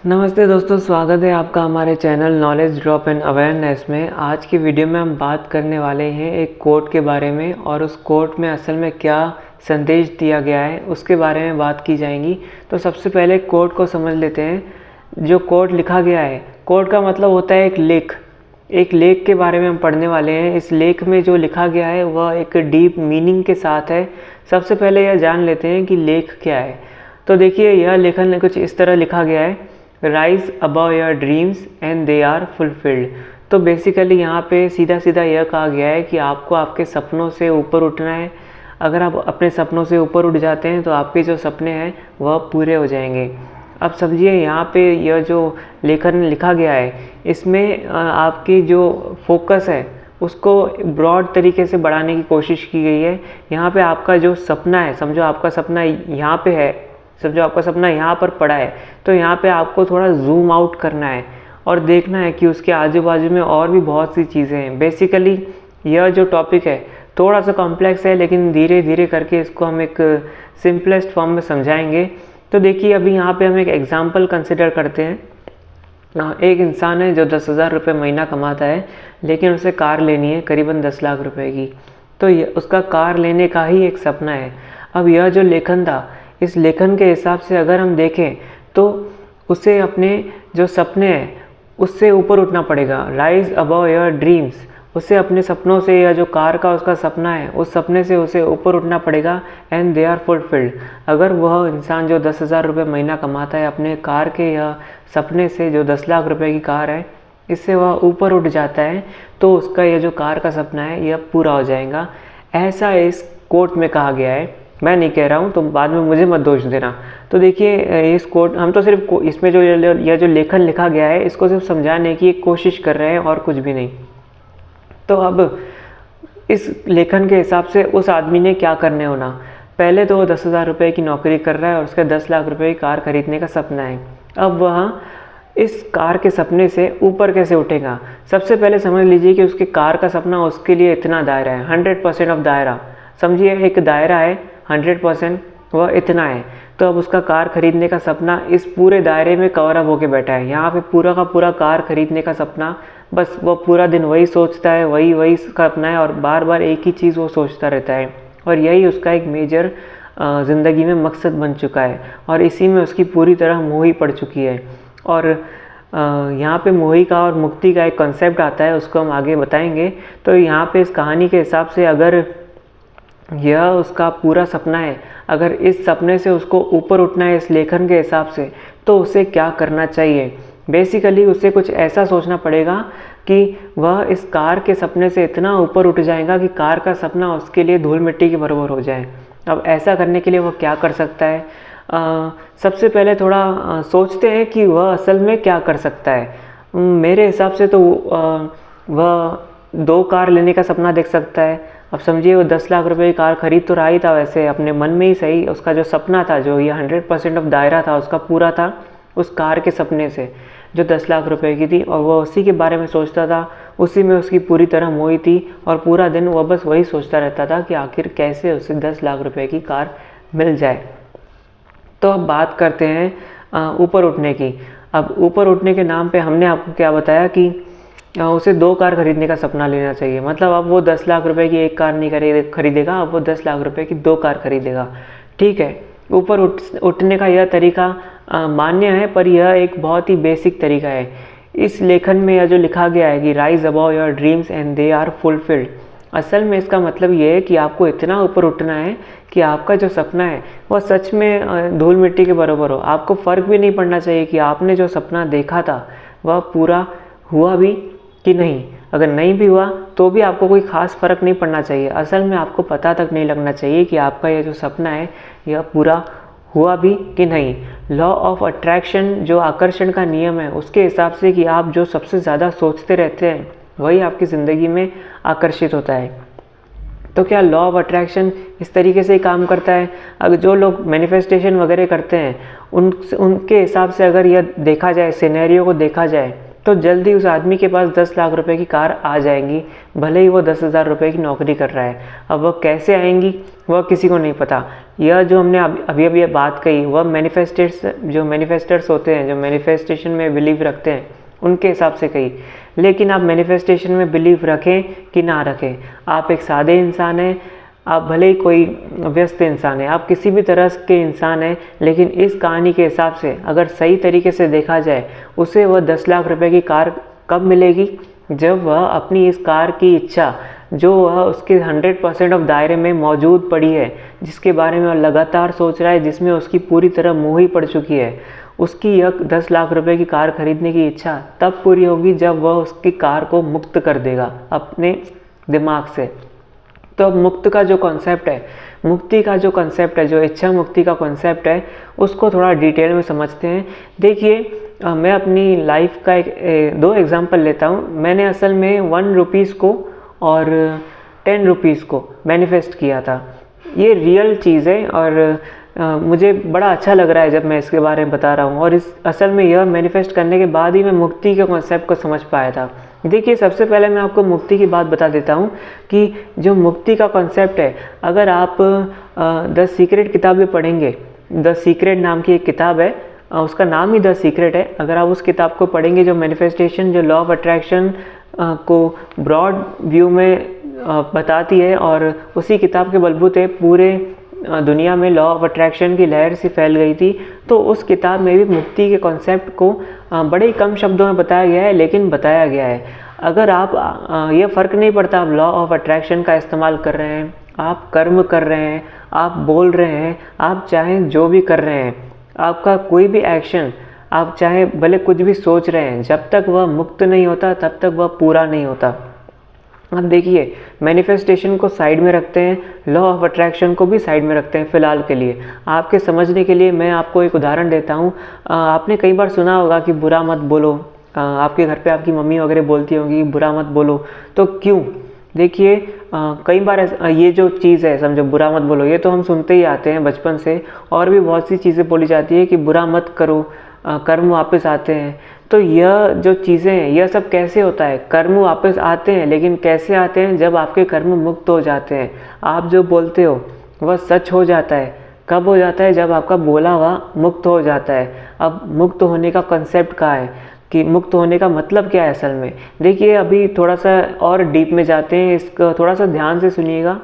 नमस्ते दोस्तों, स्वागत है आपका हमारे channel knowledge drop and awareness में। आज की वीडियो में हम बात करने वाले हैं एक कोट के बारे में और उस कोट में असल में क्या संदेश दिया गया है उसके बारे में बात की जाएगी। तो सबसे पहले कोट को समझ लेते हैं। जो कोट लिखा गया है, कोट का मतलब होता है एक लेख के बारे में हम पढ़ने वाले हैं। इस लेख में जो लिखा गया है वह एक डीप मीनिंग के साथ है। सबसे पहले यह जान लेते हैं कि लेख क्या है। तो देखिए, यह लेखन कुछ इस तरह लिखा गया है, rise above your dreams and they are fulfilled. तो बेसिकली यहाँ पे सीधा सीधा यह कहा गया है कि आपको आपके सपनों से ऊपर उठना है। अगर आप अपने सपनों से ऊपर उठ जाते हैं तो आपके जो सपने हैं वह पूरे हो जाएंगे। अब समझिए, यहाँ पे यह जो लेखन लिखा गया है इसमें आपकी जो फोकस है उसको ब्रॉड तरीके से बढ़ाने की कोशिश की गई है। यहाँ पे आपका जो सपना है, समझो आपका सपना यहाँ पे है, समझो आपका सपना यहाँ पर पड़ा है, तो यहाँ पे आपको थोड़ा जूम आउट करना है और देखना है कि उसके आजू बाजू में और भी बहुत सी चीज़ें हैं। बेसिकली यह जो टॉपिक है थोड़ा सा कॉम्प्लेक्स है, लेकिन धीरे धीरे करके इसको हम एक सिंपलेस्ट फॉर्म में समझाएंगे। तो देखिए, अभी यहाँ पे हम एक एग्जांपल कंसिडर करते हैं। एक इंसान है जो 10,000 रुपये महीना कमाता है, लेकिन उसे कार लेनी है करीबन 10 लाख रुपए की। तो उसका कार लेने का ही एक सपना है। अब यह जो लेखन था, इस लेखन के हिसाब से अगर हम देखें तो उसे अपने जो सपने हैं उससे ऊपर उठना पड़ेगा। राइज अबव योर ड्रीम्स, उसे अपने सपनों से, या जो कार का उसका सपना है उस सपने से उसे ऊपर उठना पड़ेगा। एंड दे आर फुलफिल्ड, अगर वह इंसान जो 10,000 रुपये महीना कमाता है अपने कार के या सपने से, जो 10 लाख रुपए की कार है, इससे वह ऊपर उठ जाता है तो उसका यह जो कार का सपना है यह पूरा हो जाएगा। ऐसा इस कोट में कहा गया है। मैं नहीं कह रहा हूँ, तो बाद में मुझे मत दोष देना। तो देखिए, इस कोट हम तो सिर्फ इसमें जो यह जो लेखन लिखा गया है इसको सिर्फ समझाने की कोशिश कर रहे हैं और कुछ भी नहीं। तो अब इस लेखन के हिसाब से उस आदमी ने क्या करने होना, पहले तो वो 10,000 रुपये की नौकरी कर रहा है और उसके 10 लाख रुपए की कार खरीदने का सपना है। अब वह इस कार के सपने से ऊपर कैसे उठेगा? सबसे पहले समझ लीजिए कि उसके कार का सपना उसके लिए इतना दायरा है, 100% ऑफ दायरा। समझिए, एक दायरा है 100%, वह इतना है। तो अब उसका कार खरीदने का सपना इस पूरे दायरे में कवर अप होके बैठा है। यहाँ पे पूरा का पूरा कार खरीदने का सपना, बस वो पूरा दिन वही सोचता है, वही सपना है और बार बार एक ही चीज़ वो सोचता रहता है। और यही उसका एक मेजर ज़िंदगी में मकसद बन चुका है और इसी में उसकी पूरी तरह मोही पड़ चुकी है। और यहाँ पे मोही का और मुक्ति का एक कॉन्सेप्ट आता है, उसको हम आगे बताएंगे। तो यहाँ पे इस कहानी के हिसाब से अगर यह उसका पूरा सपना है, अगर इस सपने से उसको ऊपर उठना है इस लेखन के हिसाब से, तो उसे क्या करना चाहिए? बेसिकली उसे कुछ ऐसा सोचना पड़ेगा कि वह इस कार के सपने से इतना ऊपर उठ जाएगा कि कार का सपना उसके लिए धूल मिट्टी के बराबर हो जाए। अब ऐसा करने के लिए वह क्या कर सकता है? सबसे पहले थोड़ा सोचते हैं कि वह असल में क्या कर सकता है। मेरे हिसाब से तो वह 2 कार लेने का सपना देख सकता है। अब समझिए, वो 10 लाख रुपए की कार खरीद तो रहा ही था, वैसे अपने मन में ही सही। उसका जो सपना था, जो ये 100% ऑफ दायरा था उसका पूरा था उस कार के सपने से जो 10 लाख रुपए की थी, और वह उसी के बारे में सोचता था, उसी में उसकी पूरी तरह मोही थी और पूरा दिन वह बस वही सोचता रहता था कि आखिर कैसे उसे 10 लाख रुपए की कार मिल जाए। तो अब बात करते हैं ऊपर उठने की। अब ऊपर उठने के नाम पे हमने आपको क्या बताया कि उसे 2 कार खरीदने का सपना लेना चाहिए। मतलब अब वो 10 लाख रुपए की एक कार नहीं खरीदेगा, अब वो 10 लाख रुपए की 2 कार खरीदेगा। ठीक है, ऊपर उठने का यह तरीका मान्य है, पर यह एक बहुत ही बेसिक तरीका है। इस लेखन में यह जो लिखा गया है कि rise above your dreams and they are fulfilled, असल में इसका मतलब ये है कि आपको इतना ऊपर उठना है कि आपका जो सपना है वह सच में धूल मिट्टी के बराबर हो। आपको फ़र्क भी नहीं पड़ना चाहिए कि आपने जो सपना देखा था वह पूरा हुआ भी कि नहीं। अगर नहीं भी हुआ तो भी आपको कोई ख़ास फ़र्क नहीं पड़ना चाहिए। असल में आपको पता तक नहीं लगना चाहिए कि आपका यह जो सपना है यह पूरा हुआ भी कि नहीं। लॉ ऑफ अट्रैक्शन, जो आकर्षण का नियम है, उसके हिसाब से कि आप जो सबसे ज़्यादा सोचते रहते हैं वही आपकी ज़िंदगी में आकर्षित होता है। तो क्या लॉ ऑफ अट्रैक्शन इस तरीके से ही काम करता है? अगर जो लोग मैनिफेस्टेशन वगैरह करते हैं उनके हिसाब से अगर यह देखा जाए, सिनेरियो को देखा जाए, तो जल्दी उस आदमी के पास 10 लाख रुपए की कार आ जाएंगी, भले ही वो 10,000 रुपये की नौकरी कर रहा है। अब वह कैसे आएंगी वह किसी को नहीं पता। यह जो हमने अभी अभी बात कही वह मैनिफेस्टर्स होते हैं, जो मैनिफेस्टेशन में बिलीव रखते हैं, उनके हिसाब से कही। लेकिन आप मैनिफेस्टेशन में बिलीव रखें कि ना रखें, आप एक सादे इंसान हैं, आप भले ही कोई व्यस्त इंसान है, आप किसी भी तरह के इंसान हैं, लेकिन इस कहानी के हिसाब से अगर सही तरीके से देखा जाए, उसे वह 10 लाख रुपए की कार कब मिलेगी? जब वह अपनी इस कार की इच्छा, जो वह उसके 100% ऑफ दायरे में मौजूद पड़ी है, जिसके बारे में वह लगातार सोच रहा है, जिसमें उसकी पूरी तरह मोह ही पड़ चुकी है, उसकी यह 10 लाख रुपए की कार खरीदने की इच्छा तब पूरी होगी जब वह उसकी कार को मुक्त कर देगा अपने दिमाग से। तो अब मुक्ति का जो कॉन्सेप्ट है, जो इच्छा मुक्ति का कॉन्सेप्ट है, उसको थोड़ा डिटेल में समझते हैं। देखिए, मैं अपनी लाइफ का दो एग्जांपल लेता हूँ। मैंने असल में 1 रुपीज़ को और 10 रुपीज़ को मैनिफेस्ट किया था। ये रियल चीज़ है और मुझे बड़ा अच्छा लग रहा है जब मैं इसके बारे में बता रहा हूँ। और इस असल में यह मैनिफेस्ट करने के बाद ही मैं मुक्ति के कॉन्सेप्ट को समझ पाया था। देखिए, सबसे पहले मैं आपको मुक्ति की बात बता देता हूँ कि जो मुक्ति का कॉन्सेप्ट है, अगर आप द सीक्रेट किताब भी पढ़ेंगे, द सीक्रेट नाम की एक किताब है, उसका नाम ही द सीक्रेट है। अगर आप उस किताब को पढ़ेंगे, जो मैनिफेस्टेशन, जो लॉ ऑफ अट्रैक्शन को ब्रॉड व्यू में बताती है, और उसी किताब के बलबूते पूरे दुनिया में लॉ ऑफ अट्रैक्शन की लहर सी फैल गई थी। तो उस किताब में भी मुक्ति के कॉन्सेप्ट को बड़े ही कम शब्दों में बताया गया है, लेकिन बताया गया है। अगर आप ये फ़र्क नहीं पड़ता आप लॉ ऑफ अट्रैक्शन का इस्तेमाल कर रहे हैं, आप कर्म कर रहे हैं, आप बोल रहे हैं, आप चाहें जो भी कर रहे हैं, आपका कोई भी एक्शन, आप चाहे भले कुछ भी सोच रहे हैं, जब तक वह मुक्त नहीं होता तब तक वह पूरा नहीं होता। अब देखिए, मैनिफेस्टेशन को साइड में रखते हैं, लॉ ऑफ अट्रैक्शन को भी साइड में रखते हैं फ़िलहाल के लिए। आपके समझने के लिए मैं आपको एक उदाहरण देता हूँ। आपने कई बार सुना होगा कि बुरा मत बोलो। आपके घर पे आपकी मम्मी वगैरह बोलती होंगी बुरा मत बोलो। तो क्यों? देखिए, कई बार ये जो चीज़ है, समझो बुरा मत बोलो, ये तो हम सुनते ही आते हैं बचपन से। और भी बहुत सी चीज़ें बोली जाती है कि बुरा मत करो, कर्म वापस आते हैं। तो यह जो चीज़ें हैं, यह सब कैसे होता है? कर्म वापस आते हैं, लेकिन कैसे आते हैं? जब आपके कर्म मुक्त हो जाते हैं, आप जो बोलते हो वह सच हो जाता है। कब हो जाता है? जब आपका बोला हुआ मुक्त हो जाता है। अब मुक्त होने का कंसेप्ट क्या है, कि मुक्त होने का मतलब क्या है असल में? देखिए, अभी थोड़ा सा और डीप में जाते हैं, इसको थोड़ा सा ध्यान से सुनिएगा।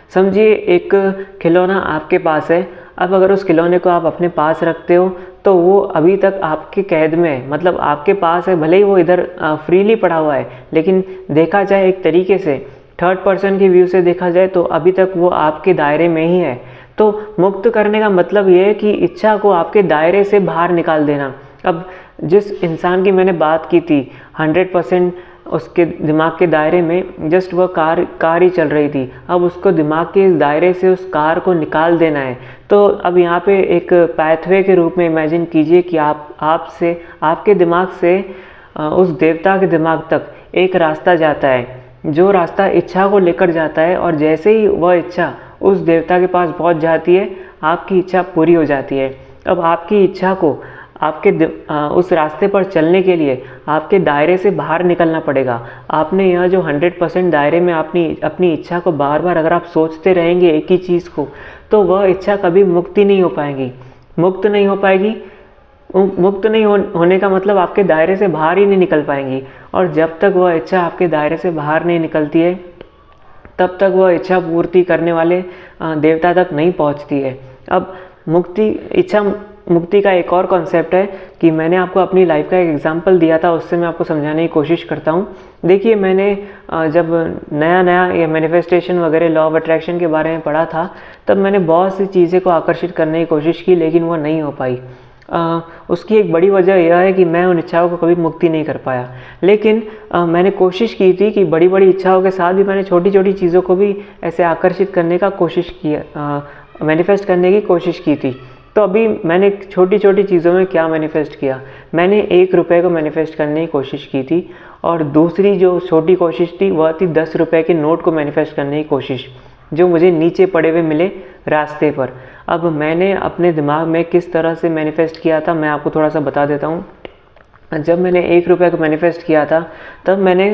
समझिए, एक खिलौना आपके पास है। अब अगर उस खिलौने को आप अपने पास रखते हो, तो वो अभी तक आपके कैद में है, मतलब आपके पास है, भले ही वो इधर फ्रीली पड़ा हुआ है, लेकिन देखा जाए एक तरीके से, थर्ड पर्सन के व्यू से देखा जाए, तो अभी तक वो आपके दायरे में ही है। तो मुक्त करने का मतलब ये है कि इच्छा को आपके दायरे से बाहर निकाल देना। अब जिस इंसान की मैंने बात की थी, 100% उसके दिमाग के दायरे में जस्ट वह कार ही चल रही थी। अब उसको दिमाग के इस दायरे से उस कार को निकाल देना है। तो अब यहाँ पे एक पैथवे के रूप में इमेजिन कीजिए कि आपके दिमाग से उस देवता के दिमाग तक एक रास्ता जाता है, जो रास्ता इच्छा को लेकर जाता है। और जैसे ही वह इच्छा उस देवता के पास पहुँच जाती है, आपकी इच्छा पूरी हो जाती है। अब आपकी इच्छा को उस रास्ते पर चलने के लिए आपके दायरे से बाहर निकलना पड़ेगा। आपने यह जो 100% दायरे में अपनी इच्छा को बार बार अगर आप सोचते रहेंगे एक ही चीज़ को, तो वह इच्छा कभी मुक्ति नहीं हो पाएगी। मुक्त नहीं होने का मतलब आपके दायरे से बाहर ही नहीं निकल पाएंगी। और जब तक वह इच्छा आपके दायरे से बाहर नहीं निकलती है, तब तक वह इच्छा पूर्ति करने वाले देवता तक नहीं पहुंचती है। अब इच्छा मुक्ति का एक और कॉन्सेप्ट है कि मैंने आपको अपनी लाइफ का एक एग्जांपल दिया था, उससे मैं आपको समझाने की कोशिश करता हूँ। देखिए, मैंने जब नया ये मैनिफेस्टेशन वगैरह लॉ ऑफ अट्रैक्शन के बारे में पढ़ा था, तब मैंने बहुत सी चीज़ें को आकर्षित करने की कोशिश की, लेकिन वो नहीं हो पाई। उसकी एक बड़ी वजह यह है कि मैं उन इच्छाओं को कभी मुक्ति नहीं कर पाया। लेकिन मैंने कोशिश की थी कि बड़ी बड़ी इच्छाओं के साथ भी मैंने छोटी छोटी चीज़ों को भी ऐसे आकर्षित करने का कोशिश किया, मैनिफेस्ट करने की कोशिश की थी। तो अभी मैंने छोटी छोटी चीज़ों में क्या मैनिफेस्ट किया, मैंने 1 रुपये को मैनिफेस्ट करने की कोशिश की थी। और दूसरी जो छोटी कोशिश थी वह थी 10 रुपये के नोट को मैनिफेस्ट करने की कोशिश, जो मुझे नीचे पड़े हुए मिले रास्ते पर। अब मैंने अपने दिमाग में किस तरह से मैनिफेस्ट किया था, मैं आपको थोड़ा सा बता देता हूँ। जब मैंने 1 रुपये को मैनिफेस्ट किया था, तब मैंने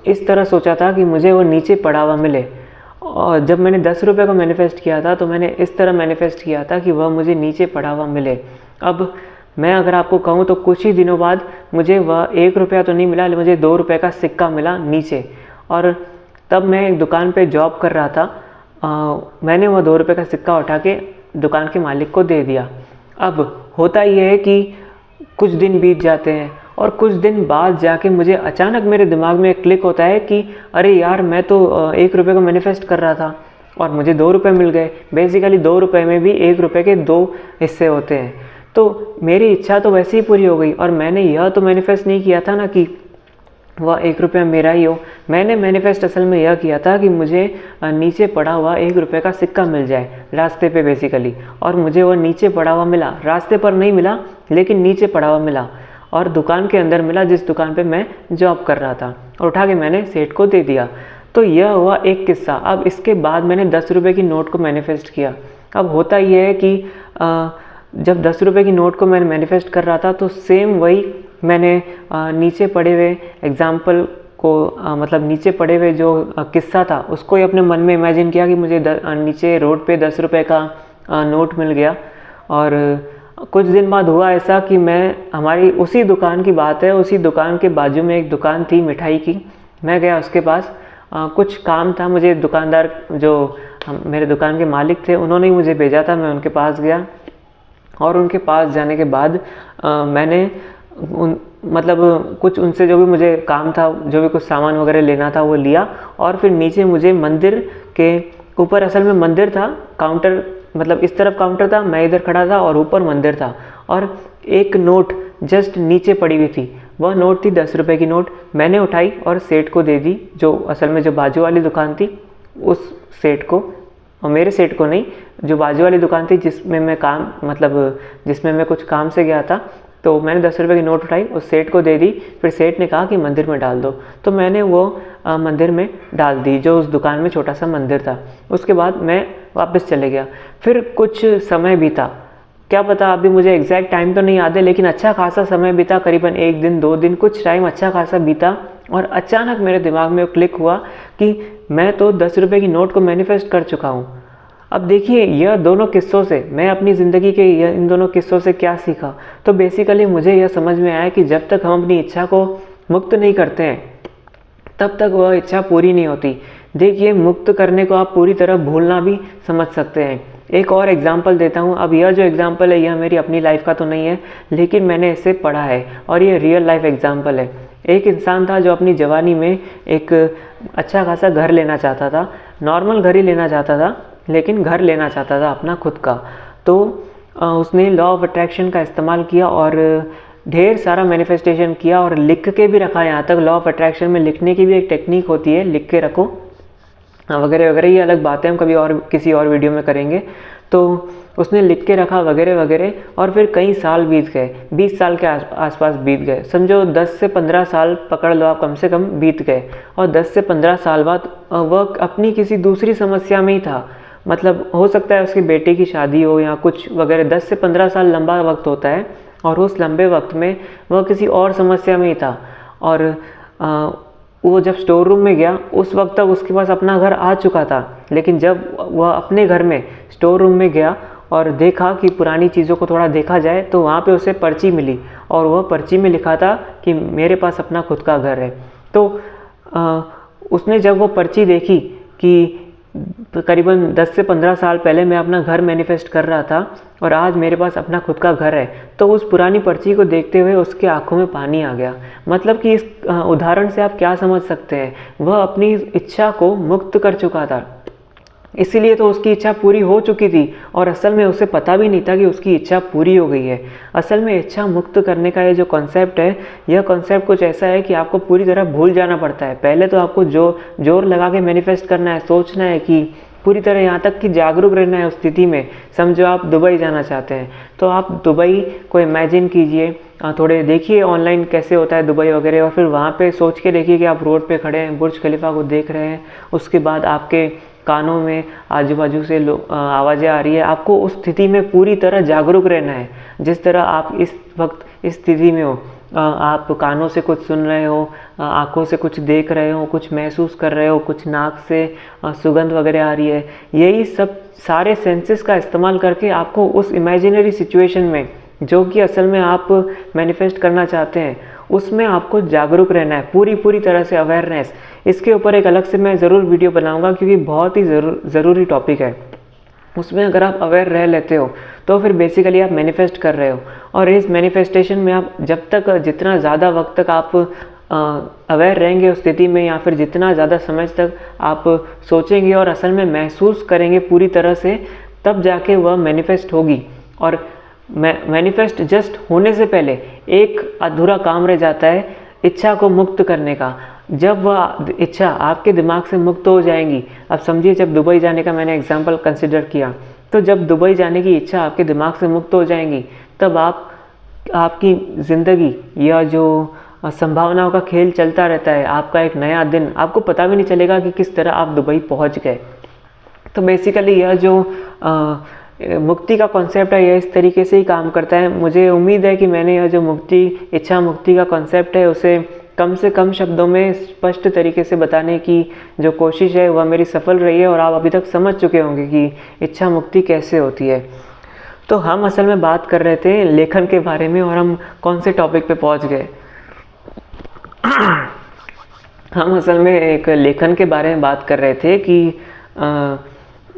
इस तरह सोचा था कि मुझे वो नीचे पड़ा हुआ मिले। और जब मैंने 10 रुपये को मैनिफेस्ट किया था, तो मैंने इस तरह मैनिफेस्ट किया था कि वह मुझे नीचे पड़ा हुआ मिले। अब मैं अगर आपको कहूँ तो कुछ ही दिनों बाद मुझे वह 1 रुपया तो नहीं मिला, लेकिन मुझे 2 रुपये का सिक्का मिला नीचे। और तब मैं एक दुकान पे जॉब कर रहा था। मैंने वह 2 रुपये का सिक्का उठा के दुकान के मालिक को दे दिया। अब होता यह है कि कुछ दिन बीत जाते हैं और कुछ दिन बाद जाके मुझे अचानक मेरे दिमाग में क्लिक होता है कि अरे यार, मैं तो 1 रुपये को मैनिफेस्ट कर रहा था और मुझे 2 रुपये मिल गए। बेसिकली 2 रुपये में भी 1 रुपये के 2 हिस्से होते हैं। तो मेरी इच्छा तो वैसे ही पूरी हो गई। और मैंने यह तो मैनिफेस्ट नहीं किया था ना कि वह 1 रुपया मेरा ही हो। मैंने मैनिफेस्ट असल में यह किया था कि मुझे नीचे पड़ा हुआ 1 रुपये का सिक्का मिल जाए रास्ते पे बेसिकली। और मुझे वह नीचे पड़ा हुआ मिला, रास्ते पर नहीं मिला लेकिन नीचे पड़ा हुआ मिला, और दुकान के अंदर मिला जिस दुकान पे मैं जॉब कर रहा था। और उठा के मैंने सेठ को दे दिया। तो यह हुआ एक किस्सा। अब इसके बाद मैंने 10 रुपये की नोट को मैनिफेस्ट किया। अब होता यह है कि जब 10 रुपये की नोट को मैंने मैनिफेस्ट कर रहा था, तो सेम वही मैंने नीचे पड़े हुए एग्ज़ाम्पल को मतलब नीचे पड़े हुए जो किस्सा था उसको ही अपने मन में इमेजिन किया कि मुझे नीचे रोड पे 10 रुपये का नोट मिल गया। और कुछ दिन बाद हुआ ऐसा कि हमारी उसी दुकान की बात है, उसी दुकान के बाजू में एक दुकान थी मिठाई की। मैं गया उसके पास, कुछ काम था मुझे। दुकानदार जो मेरे दुकान के मालिक थे, उन्होंने ही मुझे भेजा था। मैं उनके पास गया और उनके पास जाने के बाद मैंने मतलब कुछ उनसे जो भी मुझे काम था, जो भी कुछ सामान वगैरह लेना था वो लिया। और फिर नीचे मुझे मंदिर के ऊपर, असल में मंदिर था, काउंटर मतलब इस तरफ काउंटर था, मैं इधर खड़ा था और ऊपर मंदिर था। और एक नोट जस्ट नीचे पड़ी हुई थी। वह नोट थी 10 रुपये की नोट। मैंने उठाई और सेठ को दे दी, जो असल में जो बाजू वाली दुकान थी उस सेठ को, और मेरे सेठ को नहीं, जो बाजू वाली दुकान थी जिसमें मैं जिसमें मैं कुछ काम से गया था। तो मैंने 10 रुपये की नोट उठाई, उस सेठ को दे दी। फिर सेठ ने कहा कि मंदिर में डाल दो, तो मैंने वो मंदिर में डाल दी, जो उस दुकान में छोटा सा मंदिर था। उसके बाद मैं वापस चले गया। फिर कुछ समय बीता, क्या पता अभी मुझे एग्जैक्ट टाइम तो नहीं याद है, लेकिन अच्छा खासा समय बीता, करीबन 1 दिन 2 दिन, कुछ टाइम अच्छा खासा बीता। और अचानक मेरे दिमाग में क्लिक हुआ कि मैं तो 10 रुपये की नोट को मैनिफेस्ट कर चुका हूँ। अब देखिए, यह दोनों किस्सों से मैं अपनी ज़िंदगी के इन दोनों किस्सों से क्या सीखा। तो बेसिकली मुझे यह समझ में आया कि जब तक हम अपनी इच्छा को मुक्त नहीं करते हैं, तब तक वह इच्छा पूरी नहीं होती। देखिए, मुक्त करने को आप पूरी तरह भूलना भी समझ सकते हैं। एक और एग्जाम्पल देता हूँ। अब यह जो एग्जाम्पल है, यह मेरी अपनी लाइफ का तो नहीं है, लेकिन मैंने इसे पढ़ा है और यह रियल लाइफ एग्जाम्पल है। एक इंसान था जो अपनी जवानी में एक अच्छा खासा घर लेना चाहता था। नॉर्मल घर ही लेना चाहता था, लेकिन घर लेना चाहता था अपना खुद का। तो उसने लॉ ऑफ अट्रैक्शन का इस्तेमाल किया और ढेर सारा मैनिफेस्टेशन किया और लिख के भी रखा। यहाँ तक लॉ ऑफ अट्रैक्शन में लिखने की भी एक टेक्निक होती है, लिख के रखो वगैरह वगैरह। ये अलग बातें हम कभी और किसी और वीडियो में करेंगे। तो उसने लिख के रखा वगैरह वगैरह, और फिर कई साल बीत गए, 20 साल के आसपास बीत गए। समझो 10 से 15 साल पकड़ लो आप, कम से कम बीत गए। और 10 से 15 साल बाद वह अपनी किसी दूसरी समस्या में ही था। मतलब हो सकता है उसके बेटे की शादी हो या कुछ वगैरह। 10 से 15 साल लंबा वक्त होता है, और उस लंबे वक्त में वह किसी और समस्या में ही था। और वो जब स्टोर रूम में गया, उस वक्त तक उसके पास अपना घर आ चुका था। लेकिन जब वह अपने घर में स्टोर रूम में गया और देखा कि पुरानी चीज़ों को थोड़ा देखा जाए, तो वहाँ पे उसे पर्ची मिली, और वह पर्ची में लिखा था कि मेरे पास अपना खुद का घर है। तो उसने जब वो पर्ची देखी कि करीबन 10 से 15 साल पहले मैं अपना घर मैनिफेस्ट कर रहा था और आज मेरे पास अपना खुद का घर है, तो उस पुरानी पर्ची को देखते हुए उसके आंखों में पानी आ गया। मतलब कि इस उदाहरण से आप क्या समझ सकते हैं, वह अपनी इच्छा को मुक्त कर चुका था, इसीलिए तो उसकी इच्छा पूरी हो चुकी थी। और असल में उसे पता भी नहीं था कि उसकी इच्छा पूरी हो गई है। असल में इच्छा मुक्त करने का ये जो कॉन्सेप्ट है, यह कॉन्सेप्ट कुछ ऐसा है कि आपको पूरी तरह भूल जाना पड़ता है। पहले तो आपको जोर लगा के मैनिफेस्ट करना है, सोचना है कि पूरी तरह, यहाँ तक कि जागरूक रहना है उस स्थिति में। समझो आप दुबई जाना चाहते हैं, तो आप दुबई को इमेजिन कीजिए, थोड़े देखिए ऑनलाइन कैसे होता है दुबई वगैरह, और फिर वहाँ पे सोच के देखिए कि आप रोड पे खड़े हैं, बुर्ज खलीफा को देख रहे हैं। उसके बाद आपके कानों में आजू बाजू से आवाज़ें आ रही है। आपको उस स्थिति में पूरी तरह जागरूक रहना है, जिस तरह आप इस वक्त इस स्थिति में हो। आप कानों से कुछ सुन रहे हो, आँखों से कुछ देख रहे हो, कुछ महसूस कर रहे हो, कुछ नाक से सुगंध वगैरह आ रही है। यही सब सारे सेंसेस का इस्तेमाल करके आपको उस इमेजिनरी सिचुएशन में, जो कि असल में आप मैनिफेस्ट करना चाहते हैं, उसमें आपको जागरूक रहना है, पूरी तरह से अवेयरनेस। इसके ऊपर एक अलग से मैं ज़रूर वीडियो बनाऊंगा, क्योंकि बहुत ही ज़रूरी टॉपिक है। उसमें अगर आप अवेयर रह लेते हो तो फिर बेसिकली आप मैनिफेस्ट कर रहे हो। और इस मैनिफेस्टेशन में आप जब तक, जितना ज़्यादा वक्त तक आप अवेयर रहेंगे उस स्थिति में, या फिर जितना ज़्यादा समय तक आप सोचेंगे और असल में महसूस करेंगे पूरी तरह से, तब जाके वह मैनिफेस्ट होगी। और मैनिफेस्ट जस्ट होने से पहले एक अधूरा काम रह जाता है, इच्छा को मुक्त करने का। जब वह इच्छा आपके दिमाग से मुक्त हो जाएंगी, अब समझिए जब दुबई जाने का मैंने एग्जांपल कंसिडर किया, तो जब दुबई जाने की इच्छा आपके दिमाग से मुक्त हो जाएंगी, तब आपकी ज़िंदगी या जो संभावनाओं का खेल चलता रहता है, आपका एक नया दिन, आपको पता भी नहीं चलेगा कि किस तरह आप दुबई पहुंच गए। तो बेसिकली यह जो मुक्ति का कॉन्सेप्ट है, यह इस तरीके से ही काम करता है। मुझे उम्मीद है कि मैंने यह जो इच्छा मुक्ति का कॉन्सेप्ट है, उसे कम से कम शब्दों में स्पष्ट तरीके से बताने की जो कोशिश है वह मेरी सफल रही है, और आप अभी तक समझ चुके होंगे कि इच्छा मुक्ति कैसे होती है। तो हम असल में बात कर रहे थे लेखन के बारे में, और हम कौन से टॉपिक पे पहुंच गए। हम असल में एक लेखन के बारे में बात कर रहे थे कि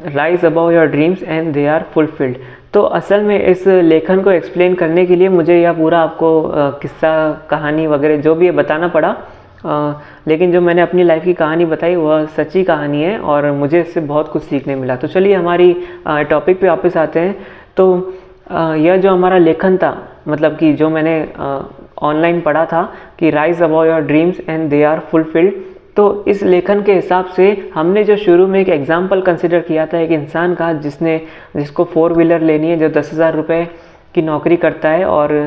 rise above your dreams and they are fulfilled. तो असल में इस लेखन को एक्सप्लेन करने के लिए मुझे यह पूरा आपको किस्सा कहानी वगैरह जो भी है बताना पड़ा, लेकिन जो मैंने अपनी लाइफ की कहानी बताई वह सच्ची कहानी है, और मुझे इससे बहुत कुछ सीखने मिला। तो चलिए हमारी टॉपिक पे वापस आते हैं। तो यह जो हमारा लेखन था, मतलब कि जो मैंने ऑनलाइन पढ़ा था कि rise above your dreams and they are fulfilled, तो इस लेखन के हिसाब से हमने जो शुरू में एक एग्जाम्पल कंसिडर किया था, एक इंसान का जिसको 4 व्हीलर लेनी है, जो 10,000 रुपये की नौकरी करता है और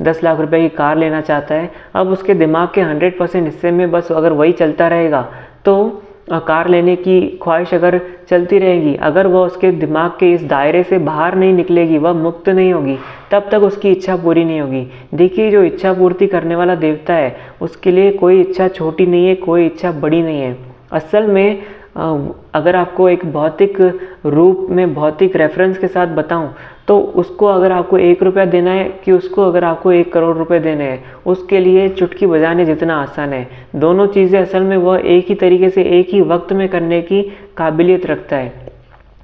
10 लाख रुपए की कार लेना चाहता है। अब उसके दिमाग के 100% हिस्से में बस अगर वही चलता रहेगा, तो कार लेने की ख्वाहिश अगर चलती रहेगी, अगर वह उसके दिमाग के इस दायरे से बाहर नहीं निकलेगी, वह मुक्त नहीं होगी, तब तक उसकी इच्छा पूरी नहीं होगी। देखिए, जो इच्छा पूर्ति करने वाला देवता है, उसके लिए कोई इच्छा छोटी नहीं है, कोई इच्छा बड़ी नहीं है। असल में अगर आपको एक भौतिक रूप में, भौतिक रेफरेंस के साथ बताऊं, तो उसको अगर आपको 1 रुपया देना है कि उसको अगर आपको 1 करोड़ रुपए देने हैं, उसके लिए चुटकी बजाने जितना आसान है। दोनों चीज़ें असल में वह एक ही तरीके से एक ही वक्त में करने की काबिलियत रखता है।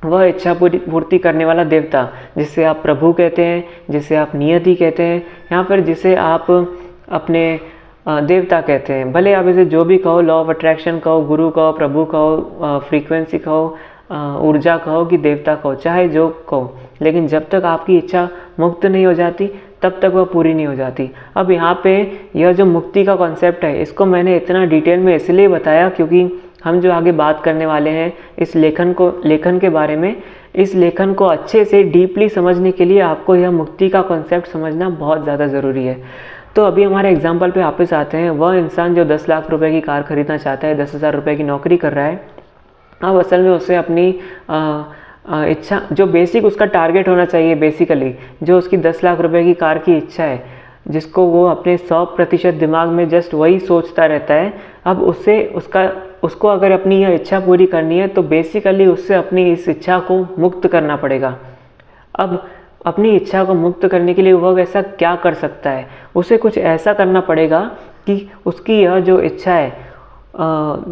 वह इच्छा पूर्ति करने वाला देवता, जिसे आप प्रभु कहते हैं, जिसे आप नियति कहते हैं, या फिर जिसे आप अपने देवता कहते हैं, भले आप इसे जो भी कहो, लॉ ऑफ अट्रैक्शन कहो, गुरु कहो, प्रभु कहो, फ्रीक्वेंसी कहो, ऊर्जा कहो कि देवता कहो, चाहे जो कहो, लेकिन जब तक आपकी इच्छा मुक्त नहीं हो जाती, तब तक वह पूरी नहीं हो जाती। अब यहाँ पे यह जो मुक्ति का कॉन्सेप्ट है, इसको मैंने इतना डिटेल में इसलिए बताया क्योंकि हम जो आगे बात करने वाले हैं इस लेखन के बारे में, इस लेखन को अच्छे से डीपली समझने के लिए आपको यह मुक्ति का कॉन्सेप्ट समझना बहुत ज़्यादा ज़रूरी है। तो अभी हमारे एग्जाम्पल पे वापस आते हैं। वह इंसान जो 10 लाख रुपए की कार खरीदना चाहता है, 10,000 रुपये की नौकरी कर रहा है, अब असल में उसे अपनी इच्छा, जो बेसिक उसका टारगेट होना चाहिए, बेसिकली जो उसकी 10 लाख रुपए की कार की इच्छा है, जिसको वो अपने 100% दिमाग में जस्ट वही सोचता रहता है, अब उसको अगर अपनी यह इच्छा पूरी करनी है, तो बेसिकली उससे अपनी इस इच्छा को मुक्त करना पड़ेगा। अब अपनी इच्छा को मुक्त करने के लिए वह ऐसा क्या कर सकता है? उसे कुछ ऐसा करना पड़ेगा कि उसकी यह जो इच्छा है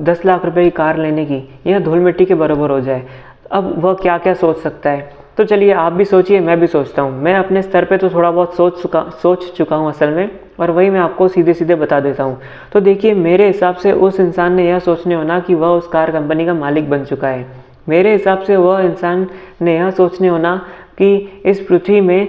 10 लाख रुपए की कार लेने की, यह धूल मिट्टी के बराबर हो जाए। अब वह क्या क्या सोच सकता है? तो चलिए आप भी सोचिए, मैं भी सोचता हूँ। मैं अपने स्तर पे तो थोड़ा बहुत सोच चुका हूँ असल में, और वही मैं आपको सीधे सीधे बता देता हूँ। तो देखिए, मेरे हिसाब से उस इंसान ने यह सोचने होना कि वह उस कार कंपनी का मालिक बन चुका है। मेरे हिसाब से वह इंसान ने यह सोचने होना कि इस पृथ्वी में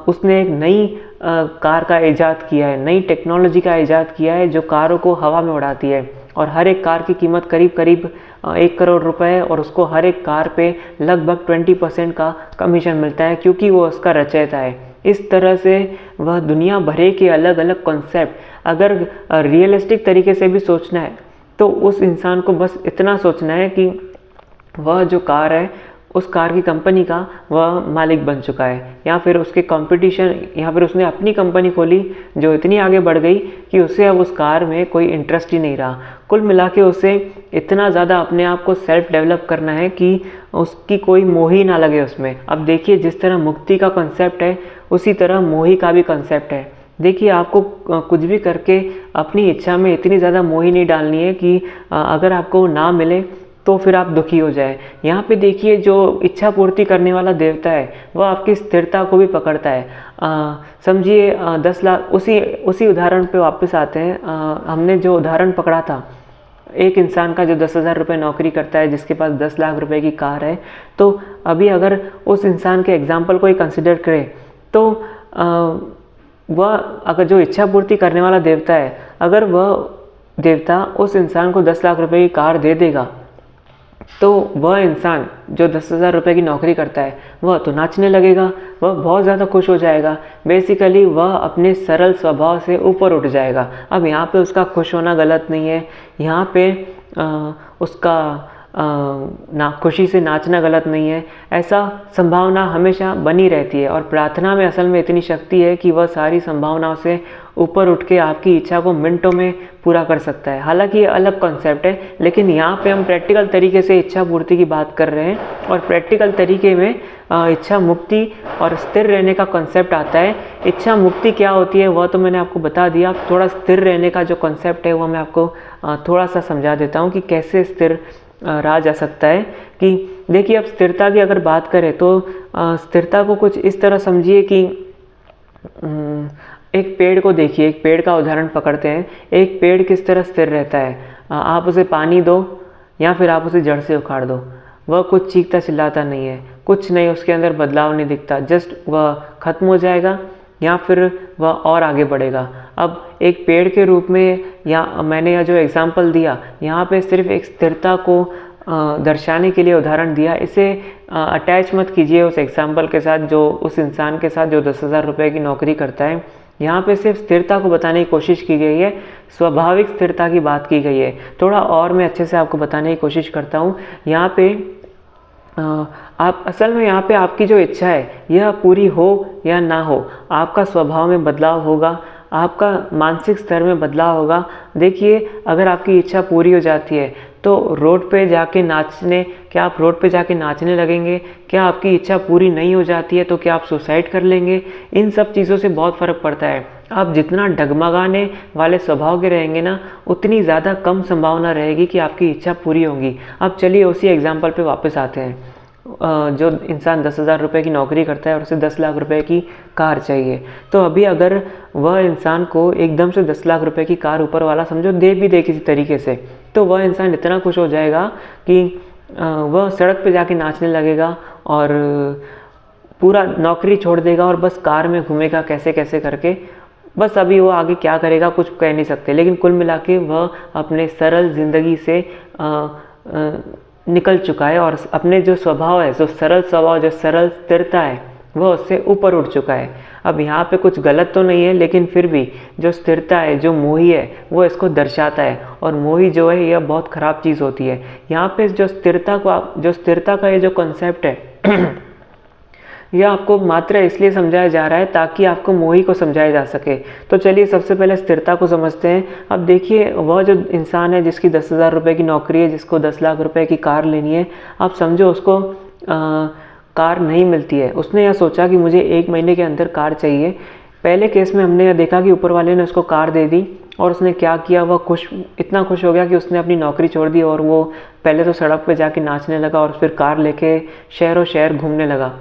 उसने एक नई कार का इजाद किया है, नई टेक्नोलॉजी का इजाद किया है जो कारों को हवा में उड़ाती है, और हर एक कार की कीमत करीब 1 करोड़ रुपए है, और उसको हर एक कार पे लगभग 20% का कमीशन मिलता है, क्योंकि वो उसका रचयिता है। इस तरह से वह दुनिया भरे के अलग अलग कॉन्सेप्ट, अगर रियलिस्टिक तरीके से भी सोचना है, तो उस इंसान को बस इतना सोचना है कि वह जो कार है उस कार की कंपनी का वह मालिक बन चुका है, या फिर उसके कंपटीशन, या फिर उसने अपनी कंपनी खोली जो इतनी आगे बढ़ गई कि उसे अब उस कार में कोई इंटरेस्ट ही नहीं रहा। कुल मिला के उसे इतना ज़्यादा अपने आप को सेल्फ डेवलप करना है कि उसकी कोई मोह ही ना लगे उसमें। अब देखिए, जिस तरह मुक्ति का कॉन्सेप्ट है उसी तरह मोही का भी कॉन्सेप्ट है। देखिए, आपको कुछ भी करके अपनी इच्छा में इतनी ज़्यादा मोही नहीं डालनी है कि अगर आपको ना मिले तो फिर आप दुखी हो जाए। यहाँ पे देखिए, जो इच्छा पूर्ति करने वाला देवता है वह आपकी स्थिरता को भी पकड़ता है। समझिए 10 लाख, उसी उदाहरण पे वापस आते हैं। हमने जो उदाहरण पकड़ा था एक इंसान का जो 10,000 रुपये नौकरी करता है, जिसके पास 10 लाख रुपए की कार है, तो अभी अगर उस इंसान के एग्जाम्पल को ही कंसिडर करें तो वह, अगर जो इच्छा पूर्ति करने वाला देवता है, अगर वह देवता उस इंसान को 10 लाख रुपए की कार दे देगा तो वह इंसान जो 10,000 रुपये की नौकरी करता है वह तो नाचने लगेगा, वह बहुत ज़्यादा खुश हो जाएगा। बेसिकली वह अपने सरल स्वभाव से ऊपर उठ जाएगा। अब यहाँ पे उसका खुश होना गलत नहीं है, यहाँ पे उसका ना खुशी से नाचना गलत नहीं है। ऐसा संभावना हमेशा बनी रहती है, और प्रार्थना में असल में इतनी शक्ति है कि वह सारी संभावनाओं से ऊपर उठ के आपकी इच्छा को मिनटों में पूरा कर सकता है। हालांकि ये अलग कॉन्सेप्ट है, लेकिन यहाँ पे हम प्रैक्टिकल तरीके से इच्छा पूर्ति की बात कर रहे हैं, और प्रैक्टिकल तरीके में इच्छा मुक्ति और स्थिर रहने का कॉन्सेप्ट आता है। इच्छा मुक्ति क्या होती है वह तो मैंने आपको बता दिया। थोड़ा स्थिर रहने का जो कॉन्सेप्ट है वह मैं आपको थोड़ा सा समझा देता हूँ कि कैसे स्थिर रहा जा सकता है। कि देखिए, अब स्थिरता की अगर बात करें तो स्थिरता को कुछ इस तरह समझिए कि एक पेड़ को देखिए, एक पेड़ का उदाहरण पकड़ते हैं। एक पेड़ किस तरह स्थिर रहता है, आप उसे पानी दो या फिर आप उसे जड़ से उखाड़ दो, वह कुछ चीखता चिल्लाता नहीं है, कुछ नहीं, उसके अंदर बदलाव नहीं दिखता, जस्ट वह खत्म हो जाएगा या फिर वह और आगे बढ़ेगा। अब एक पेड़ के रूप में, या मैंने यह जो एग्जाम्पल दिया यहाँ पे सिर्फ एक स्थिरता को दर्शाने के लिए उदाहरण दिया। इसे अटैच मत कीजिए उस एग्जाम्पल के साथ, जो उस इंसान के साथ जो 10,000 रुपये की नौकरी करता है। यहाँ पे सिर्फ स्थिरता को बताने की कोशिश की गई है, स्वाभाविक स्थिरता की बात की गई है। थोड़ा और मैं अच्छे से आपको बताने की कोशिश करता हूँ। यहाँ पे आप असल में, यहाँ पे आपकी जो इच्छा है यह पूरी हो या ना हो, आपका स्वभाव में बदलाव होगा, आपका मानसिक स्तर में बदलाव होगा। देखिए, अगर आपकी इच्छा पूरी हो जाती है तो रोड पे जाके नाचने, क्या आप रोड पे जाके नाचने लगेंगे? क्या आपकी इच्छा पूरी नहीं हो जाती है तो क्या आप सुसाइड कर लेंगे? इन सब चीज़ों से बहुत फ़र्क पड़ता है। आप जितना डगमगाने वाले स्वभाव के रहेंगे ना, उतनी ज़्यादा कम संभावना रहेगी कि आपकी इच्छा पूरी होगी। अब चलिए उसी एग्जाम्पल पे वापस आते हैं। जो इंसान 10,000 रुपये की नौकरी करता है और उसे 10 लाख रुपए की कार चाहिए, तो अभी अगर वह इंसान को एकदम से 10 लाख रुपए की कार ऊपर वाला समझो दे भी दे किसी तरीके से, तो वह इंसान इतना खुश हो जाएगा कि वह सड़क पे जाके नाचने लगेगा और पूरा नौकरी छोड़ देगा और बस कार में घूमेगा कैसे कैसे करके। बस अभी वो आगे क्या करेगा कुछ कह नहीं सकते, लेकिन कुल मिला के वह अपने सरल ज़िंदगी से निकल चुका है और अपने जो स्वभाव है, जो सरल स्वभाव, जो सरल स्थिरता है, वह उससे ऊपर उठ चुका है। अब यहाँ पे कुछ गलत तो नहीं है, लेकिन फिर भी जो स्थिरता है, जो मोही है, वो इसको दर्शाता है। और मोही जो है यह बहुत ख़राब चीज़ होती है। यहाँ पे जो स्थिरता का ये जो कॉन्सेप्ट है यह आपको मात्र इसलिए समझाया जा रहा है ताकि आपको मोही को समझाया जा सके। तो चलिए सबसे पहले स्थिरता को समझते हैं। अब देखिए, वह जो इंसान है जिसकी 10,000 रुपये की नौकरी है, जिसको 10 लाख रुपए की कार लेनी है, आप समझो उसको कार नहीं मिलती है। उसने यह सोचा कि मुझे 1 महीने के अंदर कार चाहिए। पहले केस में हमने यह देखा कि ऊपर वाले ने उसको कार दे दी और उसने क्या किया, वह इतना खुश हो गया कि उसने अपनी नौकरी छोड़ दी और वो पहले तो सड़क पे जाके नाचने लगा और फिर कार लेके शहरों शहर घूमने लगा।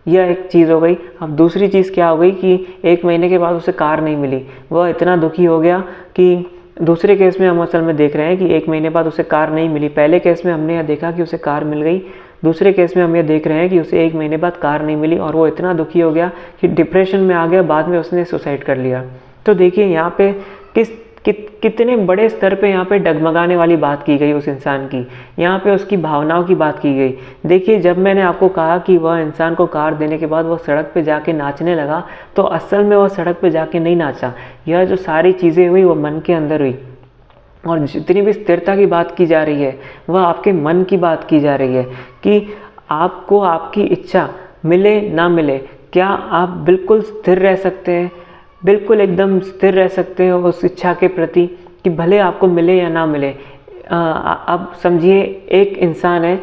यह एक चीज़ हो गई। अब दूसरी चीज़ क्या हो गई कि 1 महीने के बाद उसे कार नहीं मिली। वह इतना दुखी हो गया कि दूसरे केस में हम असल में देख रहे हैं कि 1 महीने बाद उसे कार नहीं मिली। पहले केस में हमने यह देखा कि उसे कार मिल गई, दूसरे केस में हम ये देख रहे हैं कि उसे 1 महीने बाद कार नहीं मिली और वो इतना दुखी हो गया कि डिप्रेशन में आ गया, बाद में उसने सुसाइड कर लिया। तो देखिए यहाँ पे कितने बड़े स्तर पे यहाँ पे डगमगाने वाली बात की गई उस इंसान की, यहाँ पे उसकी भावनाओं की बात की गई। देखिए, जब मैंने आपको कहा कि वह इंसान को कार देने के बाद वह सड़क पे जाके नाचने लगा, तो असल में वह सड़क पे जाके नहीं नाचा। यह जो सारी चीज़ें हुई वो मन के अंदर हुई। और जितनी भी स्थिरता की बात की जा रही है वह आपके मन की बात की जा रही है कि आपको आपकी इच्छा मिले ना मिले, क्या आप बिल्कुल स्थिर रह सकते हैं, बिल्कुल एकदम स्थिर रह सकते हैं उस इच्छा के प्रति कि भले आपको मिले या ना मिले। अब समझिए एक इंसान है,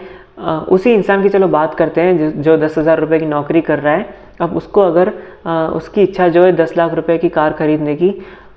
उसी इंसान की चलो बात करते हैं जो 10,000 रुपये की नौकरी कर रहा है। अब उसको अगर उसकी इच्छा जो है 10 लाख रुपए की कार खरीदने की,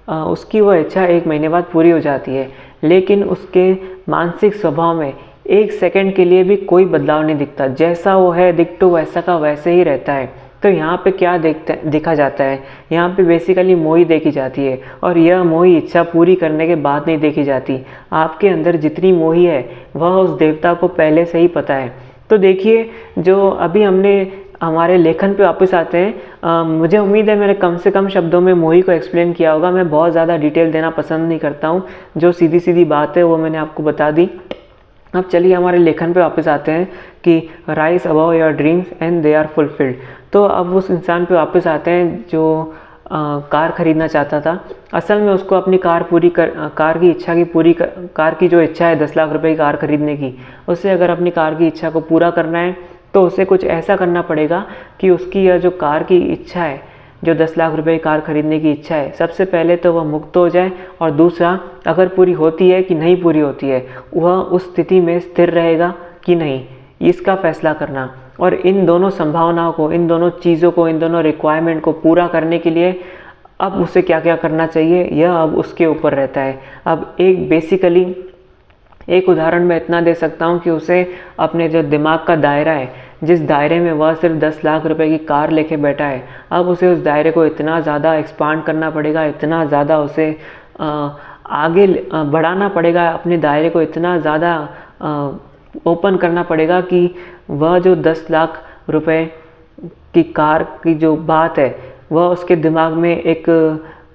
उसकी वह इच्छा 1 महीने बाद पूरी हो जाती है, लेकिन उसके मानसिक स्वभाव में 1 सेकंड के लिए भी कोई बदलाव नहीं दिखता। जैसा वो है डिट्टो वैसा का वैसे ही रहता है। तो यहाँ पे क्या देखा जाता है, यहाँ पे बेसिकली मोही देखी जाती है, और यह मोही इच्छा पूरी करने के बाद नहीं देखी जाती। आपके अंदर जितनी मोही है वह उस देवता को पहले से ही पता है। तो देखिए, जो अभी हमने हमारे लेखन पे वापस आते हैं। मुझे उम्मीद है मैंने कम से कम शब्दों में मोही को एक्सप्लेन किया होगा। मैं बहुत ज़्यादा डिटेल देना पसंद नहीं करता हूँ, जो सीधी सीधी बात है वो मैंने आपको बता दी। अब चलिए हमारे लेखन पे वापस आते हैं कि rise above your dreams and they are fulfilled. तो अब उस इंसान पे वापस आते हैं जो कार खरीदना चाहता था। असल में उसको अपनी कार की जो इच्छा है 10 लाख रुपए की कार खरीदने की, उससे अगर अपनी कार की इच्छा को पूरा करना है तो उसे कुछ ऐसा करना पड़ेगा कि उसकी यह जो कार की इच्छा है, जो 10 लाख रुपए की कार खरीदने की इच्छा है, सबसे पहले तो वह मुक्त हो जाए, और दूसरा अगर पूरी होती है कि नहीं पूरी होती है, वह उस स्थिति में स्थिर रहेगा कि नहीं, इसका फैसला करना। और इन दोनों संभावनाओं को, इन दोनों चीज़ों को, इन दोनों रिक्वायरमेंट को पूरा करने के लिए अब उसे क्या क्या करना चाहिए, यह अब उसके ऊपर रहता है। अब एक उदाहरण मैं इतना दे सकता हूँ कि उसे अपने जो दिमाग का दायरा है, जिस दायरे में वह सिर्फ 10 लाख रुपए की कार लेके बैठा है, अब उसे उस दायरे को इतना ज़्यादा एक्सपांड करना पड़ेगा, इतना ज़्यादा उसे आगे बढ़ाना पड़ेगा, अपने दायरे को इतना ज़्यादा ओपन करना पड़ेगा कि वह जो 10 लाख रुपए की कार की जो बात है, वह उसके दिमाग में एक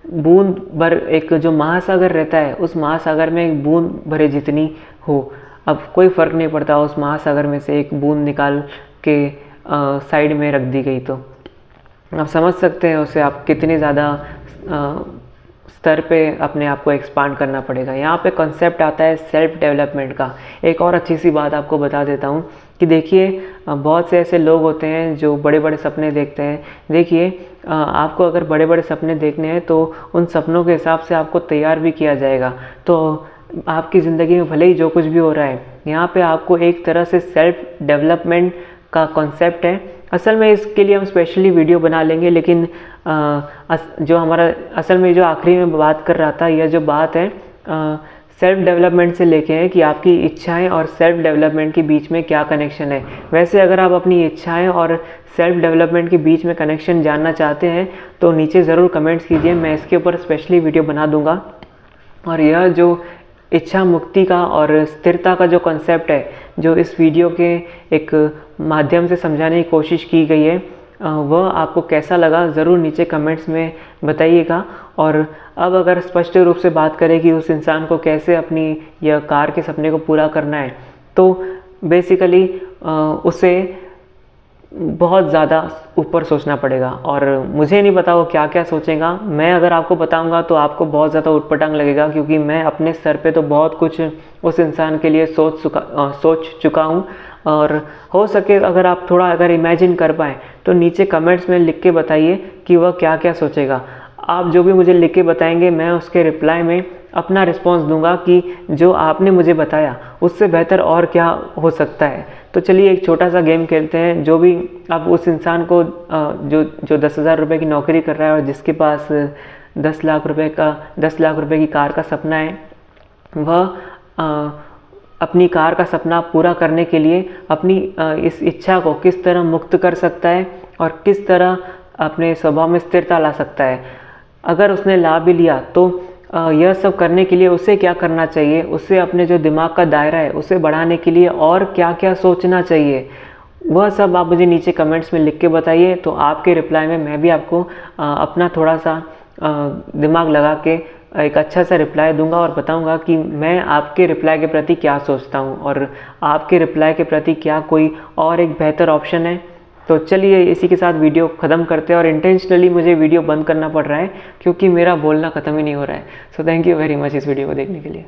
बूंद भर, एक जो महासागर रहता है, उस महासागर में एक बूंद भरे जितनी हो। अब कोई फ़र्क नहीं पड़ता उस महासागर में से एक बूंद निकाल के साइड में रख दी गई। तो आप समझ सकते हैं उसे आप कितनी ज़्यादा स्तर पे अपने आप को एक्सपांड करना पड़ेगा। यहाँ पे कॉन्सेप्ट आता है सेल्फ डेवलपमेंट का। एक और अच्छी सी बात आपको बता देता हूँ कि देखिए, बहुत से ऐसे लोग होते हैं जो बड़े बड़े सपने देखते हैं। देखिए, आपको अगर बड़े बड़े सपने देखने हैं तो उन सपनों के हिसाब से आपको तैयार भी किया जाएगा। तो आपकी ज़िंदगी में भले ही जो कुछ भी हो रहा है, यहाँ पे आपको एक तरह से सेल्फ डेवलपमेंट का कॉन्सेप्ट है। असल में इसके लिए हम स्पेशली वीडियो बना लेंगे, लेकिन जो हमारा असल में जो आखिरी में बात कर रहा था, यह जो बात है सेल्फ डेवलपमेंट से लेके है कि आपकी इच्छाएं और सेल्फ डेवलपमेंट के बीच में क्या कनेक्शन है। वैसे अगर आप अपनी इच्छाएं और सेल्फ डेवलपमेंट के बीच में कनेक्शन जानना चाहते हैं तो नीचे ज़रूर कमेंट्स कीजिए, मैं इसके ऊपर स्पेशली वीडियो बना दूंगा। और यह जो इच्छा मुक्ति का और स्थिरता का जो कॉन्सेप्ट है, जो इस वीडियो के एक माध्यम से समझाने की कोशिश की गई है, वह आपको कैसा लगा ज़रूर नीचे कमेंट्स में बताइएगा। और अब अगर स्पष्ट रूप से बात करें कि उस इंसान को कैसे अपनी यह कार के सपने को पूरा करना है, तो बेसिकली उसे बहुत ज़्यादा ऊपर सोचना पड़ेगा। और मुझे नहीं पता वो क्या क्या सोचेगा। मैं अगर आपको बताऊंगा तो आपको बहुत ज़्यादा उटपटांग लगेगा, क्योंकि मैं अपने स्तर पे तो बहुत कुछ उस इंसान के लिए सोच चुका हूँ। और हो सके अगर आप थोड़ा अगर इमेजिन कर पाएँ तो नीचे कमेंट्स में लिख के बताइए कि वह क्या क्या सोचेगा। आप जो भी मुझे लिख के बताएंगे, मैं उसके रिप्लाई में अपना रिस्पॉन्स दूंगा कि जो आपने मुझे बताया उससे बेहतर और क्या हो सकता है। तो चलिए एक छोटा सा गेम खेलते हैं। जो भी आप उस इंसान को जो 10,000 रुपये की नौकरी कर रहा है और जिसके पास 10 लाख रुपये की कार का सपना है, वह अपनी कार का सपना पूरा करने के लिए अपनी इस इच्छा को किस तरह मुक्त कर सकता है और किस तरह अपने स्वभाव में स्थिरता ला सकता है। अगर उसने ला भी लिया तो यह सब करने के लिए उसे क्या करना चाहिए, उसे अपने जो दिमाग का दायरा है उसे बढ़ाने के लिए और क्या क्या सोचना चाहिए, वह सब आप मुझे नीचे कमेंट्स में लिख के बताइए। तो आपके रिप्लाई में मैं भी आपको अपना थोड़ा सा दिमाग लगा के एक अच्छा सा रिप्लाई दूंगा और बताऊंगा कि मैं आपके रिप्लाई के प्रति क्या सोचता हूं और आपके रिप्लाई के प्रति क्या कोई और एक बेहतर ऑप्शन है। तो चलिए इसी के साथ वीडियो ख़त्म करते हैं। और इंटेंशनली मुझे वीडियो बंद करना पड़ रहा है क्योंकि मेरा बोलना ख़त्म ही नहीं हो रहा है। So thank you very much इस वीडियो को देखने के लिए।